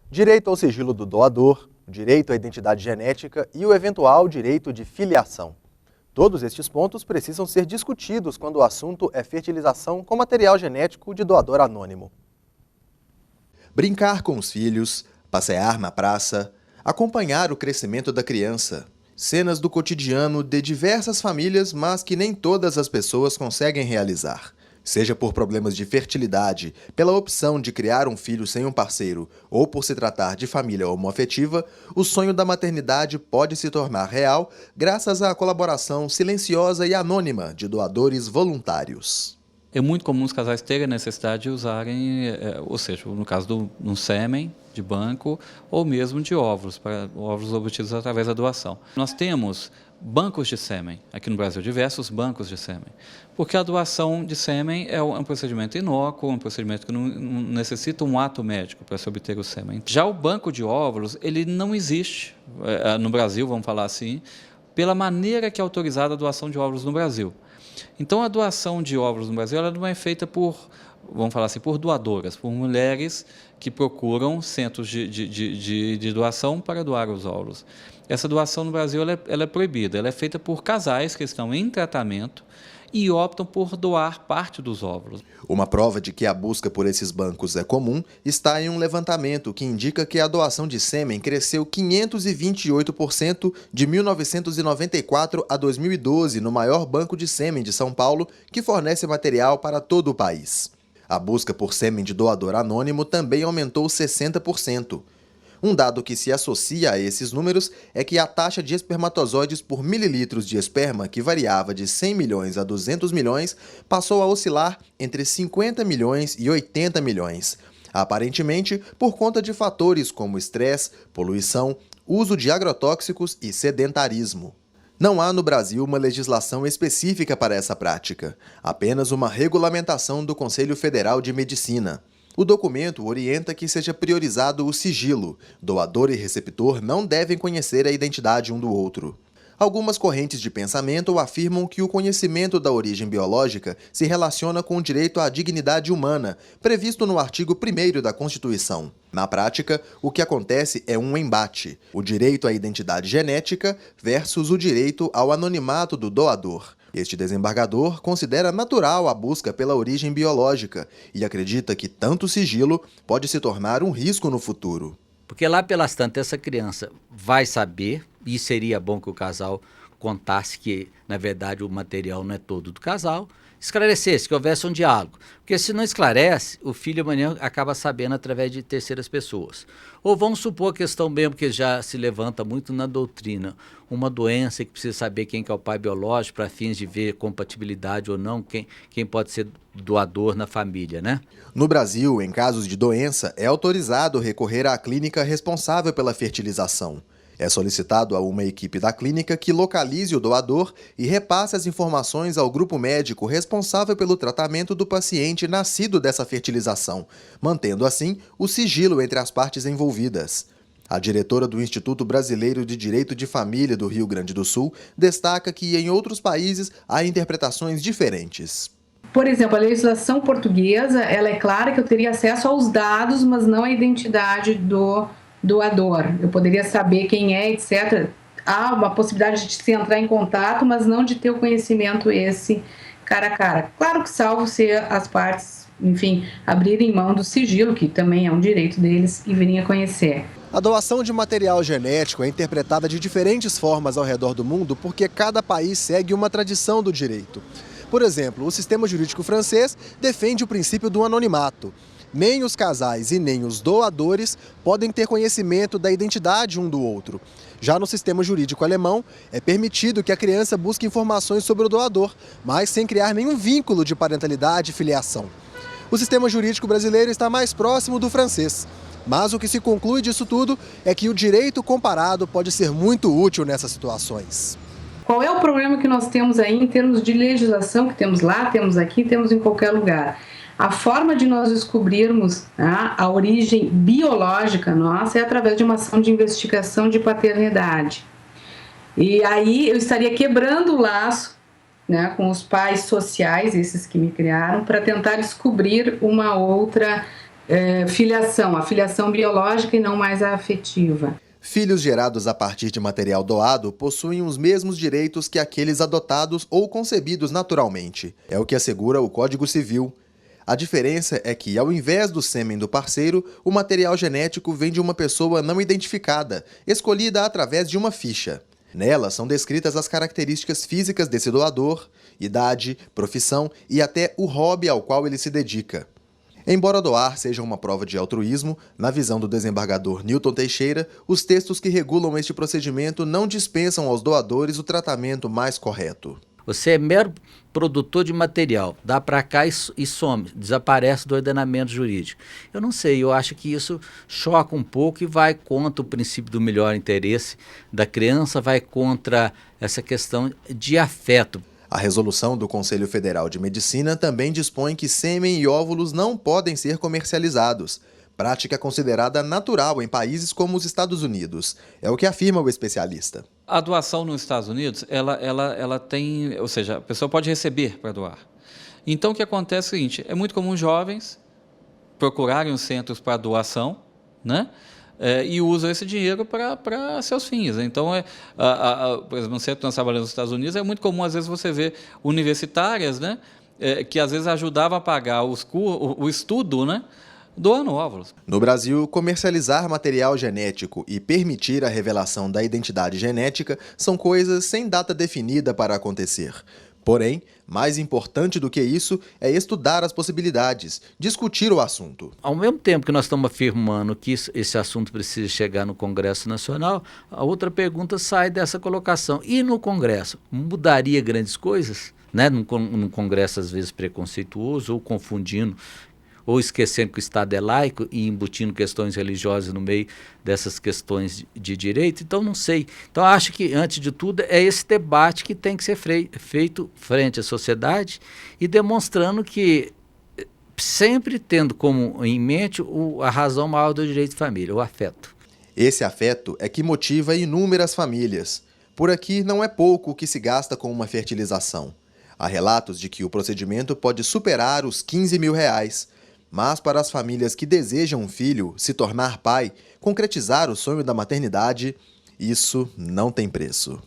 direito ao sigilo do doador, direito à identidade genética e o eventual direito de filiação. Todos estes pontos precisam ser discutidos quando o assunto é fertilização com material genético de doador anônimo. Brincar com os filhos, passear na praça, acompanhar o crescimento da criança. Cenas do cotidiano de diversas famílias, mas que nem todas as pessoas conseguem realizar. Seja por problemas de fertilidade, pela opção de criar um filho sem um parceiro ou por se tratar de família homoafetiva, o sonho da maternidade pode se tornar real graças à colaboração silenciosa e anônima de doadores voluntários. É muito comum os casais terem a necessidade de usarem, ou seja, no caso de um sêmen de banco ou mesmo de óvulos, para óvulos obtidos através da doação. Nós temos bancos de sêmen aqui no Brasil, diversos bancos de sêmen, porque a doação de sêmen é um procedimento inócuo, um procedimento que não necessita um ato médico para se obter o sêmen. Já o banco de óvulos, ele não existe no Brasil, vamos falar assim, pela maneira que é autorizada a doação de óvulos no Brasil. Então, a doação de óvulos no Brasil ela não é feita por, vamos falar assim, por doadoras, por mulheres que procuram centros de doação para doar os óvulos. Essa doação no Brasil ela é proibida, ela é feita por casais que estão em tratamento e optam por doar parte dos óvulos. Uma prova de que a busca por esses bancos é comum está em um levantamento que indica que a doação de sêmen cresceu 528% de 1994 a 2012 no maior banco de sêmen de São Paulo, que fornece material para todo o país. A busca por sêmen de doador anônimo também aumentou 60%. Um dado que se associa a esses números é que a taxa de espermatozoides por mililitros de esperma, que variava de 100 milhões a 200 milhões, passou a oscilar entre 50 milhões e 80 milhões. Aparentemente, por conta de fatores como estresse, poluição, uso de agrotóxicos e sedentarismo. Não há no Brasil uma legislação específica para essa prática, apenas uma regulamentação do Conselho Federal de Medicina. O documento orienta que seja priorizado o sigilo. Doador e receptor não devem conhecer a identidade um do outro. Algumas correntes de pensamento afirmam que o conhecimento da origem biológica se relaciona com o direito à dignidade humana, previsto no artigo 1º da Constituição. Na prática, o que acontece é um embate: o direito à identidade genética versus o direito ao anonimato do doador. Este desembargador considera natural a busca pela origem biológica e acredita que tanto sigilo pode se tornar um risco no futuro. Porque lá pelas tantas essa criança vai saber, e seria bom que o casal contasse que, na verdade, o material não é todo do casal, esclarecesse, que houvesse um diálogo. Porque se não esclarece, o filho amanhã acaba sabendo através de terceiras pessoas. Ou vamos supor a questão mesmo que já se levanta muito na doutrina, uma doença que precisa saber quem que é o pai biológico para fins de ver compatibilidade ou não, quem pode ser doador na família, né? No Brasil, em casos de doença, é autorizado recorrer à clínica responsável pela fertilização. É solicitado a uma equipe da clínica que localize o doador e repasse as informações ao grupo médico responsável pelo tratamento do paciente nascido dessa fertilização, mantendo assim o sigilo entre as partes envolvidas. A diretora do Instituto Brasileiro de Direito de Família do Rio Grande do Sul destaca que em outros países há interpretações diferentes. Por exemplo, a legislação portuguesa, ela é clara que eu teria acesso aos dados, mas não à identidade do doador. Eu poderia saber quem é, etc. Há uma possibilidade de se entrar em contato, mas não de ter o conhecimento esse cara a cara. Claro que salvo se as partes, enfim, abrirem mão do sigilo, que também é um direito deles, e virem a conhecer. A doação de material genético é interpretada de diferentes formas ao redor do mundo porque cada país segue uma tradição do direito. Por exemplo, o sistema jurídico francês defende o princípio do anonimato. Nem os casais e nem os doadores podem ter conhecimento da identidade um do outro. Já no sistema jurídico alemão, é permitido que a criança busque informações sobre o doador, mas sem criar nenhum vínculo de parentalidade e filiação. O sistema jurídico brasileiro está mais próximo do francês. Mas o que se conclui disso tudo é que o direito comparado pode ser muito útil nessas situações. Qual é o problema que nós temos aí em termos de legislação, que temos lá, temos aqui, temos em qualquer lugar? A forma de nós descobrirmos a origem biológica nossa é através de uma ação de investigação de paternidade. E aí eu estaria quebrando o laço, né, com os pais sociais, esses que me criaram, para tentar descobrir uma outra filiação, a filiação biológica e não mais a afetiva. Filhos gerados a partir de material doado possuem os mesmos direitos que aqueles adotados ou concebidos naturalmente. É o que assegura o Código Civil. A diferença é que, ao invés do sêmen do parceiro, o material genético vem de uma pessoa não identificada, escolhida através de uma ficha. Nela são descritas as características físicas desse doador, idade, profissão e até o hobby ao qual ele se dedica. Embora doar seja uma prova de altruísmo, na visão do desembargador Newton Teixeira, os textos que regulam este procedimento não dispensam aos doadores o tratamento mais correto. Você é mero produtor de material, dá para cá e some, desaparece do ordenamento jurídico. Eu não sei, eu acho que isso choca um pouco e vai contra o princípio do melhor interesse da criança, vai contra essa questão de afeto. A resolução do Conselho Federal de Medicina também dispõe que sêmen e óvulos não podem ser comercializados, prática considerada natural em países como os Estados Unidos. É o que afirma o especialista. A doação nos Estados Unidos, ela tem, ou seja, a pessoa pode receber para doar. Então, o que acontece é o seguinte, é muito comum jovens procurarem os centros para doação, né? E usam esse dinheiro para seus fins. Então, por exemplo, no centro que nós trabalhamos nos Estados Unidos, é muito comum, às vezes, você ver universitárias, né? Que às vezes ajudavam a pagar o estudo, né? Doando óvulos. No Brasil, comercializar material genético e permitir a revelação da identidade genética são coisas sem data definida para acontecer. Porém, mais importante do que isso é estudar as possibilidades, discutir o assunto. Ao mesmo tempo que nós estamos afirmando que esse assunto precisa chegar no Congresso Nacional, a outra pergunta sai dessa colocação. E no Congresso, mudaria grandes coisas? Né? Num Congresso, às vezes, preconceituoso ou confundindo, ou esquecendo que o Estado é laico e embutindo questões religiosas no meio dessas questões de direito. Então, não sei. Então, acho que, antes de tudo, é esse debate que tem que ser feito frente à sociedade e demonstrando que, sempre tendo como em mente a razão maior do direito de família, o afeto. Esse afeto é que motiva inúmeras famílias. Por aqui, não é pouco o que se gasta com uma fertilização. Há relatos de que o procedimento pode superar os R$15 mil. Mas para as famílias que desejam um filho, se tornar pai, concretizar o sonho da maternidade, isso não tem preço.